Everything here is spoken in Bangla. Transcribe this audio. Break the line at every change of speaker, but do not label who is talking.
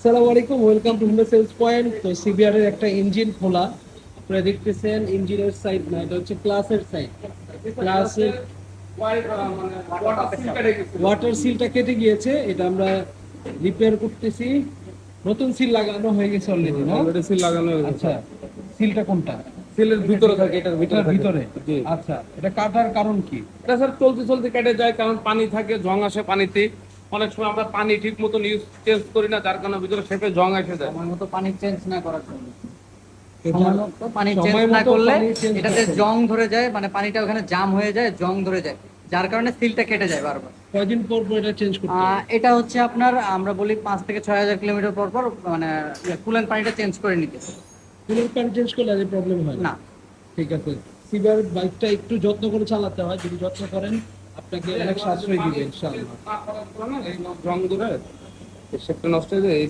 আসসালামু আলাইকুম, welcome to Honda sales point. তো সিবিআর এর একটা ইঞ্জিন খোলা, আপনারা দেখতেছেন ইঞ্জিনের সাইড না, এটা হচ্ছে ক্লাসের সাইড। ক্লাসের ওয়াটার সিলটা কেটে গিয়েছে, এটা আমরা রিপেয়ার করতেছি। নতুন সিল লাগানো হয়ে গেছে অলরেডি না?
অলরেডি সিল লাগানো হয়ে গেছে।
আচ্ছা, সিলটা কোনটা?
সিলের ভিতরে থাকে, এটার ভিতরে
এটার
থাকে।
ভিতরে।
জি।
আচ্ছা, এটা কাটার কারণ কি?
এটা স্যার চলতে চলতে কেটে যায়, কারণ পানি থাকে, জং আসে পানিতে। অনেক সময় আমরা পানি ঠিক মতো ইউজ চেঞ্জ করি না, যার কারণে ভিতরে শেপে জং এসে যায়।
সময় মতো পানি চেঞ্জ না করার জন্য,
এটা
সময় মতো পানি চেঞ্জ
সময়
না
মতো
করলে
পানি change
এটাতে
করতে হবে।
জং ধরে যায়, মানে পানিটা ওখানে জাম হয়ে যায়, জং ধরে যায়, যার কারণে সিলটা কেটে যায় বারবার।
কয়দিন পর পর এটা চেঞ্জ করতে হবে?
এটা হচ্ছে আপনার, আমরা বলি 5 থেকে 6 হাজার কিলোমিটার পর পর মানে কুলেন্ট পানিটা চেঞ্জ করে নিতে।
কুলার প্যান্ট চেঞ্জ করলে আর প্রবলেম হয়
না,
ঠিক আছে। সিবিআর বাইকটা একটু যত্ন করে চালাতে হয়, যদি যত্ন করেন আপনাকে অনেক সাশ্রয় দিবে ইনশাআল্লাহ।
এই জং ধরে শেপটা নষ্ট হয়ে যায়, এই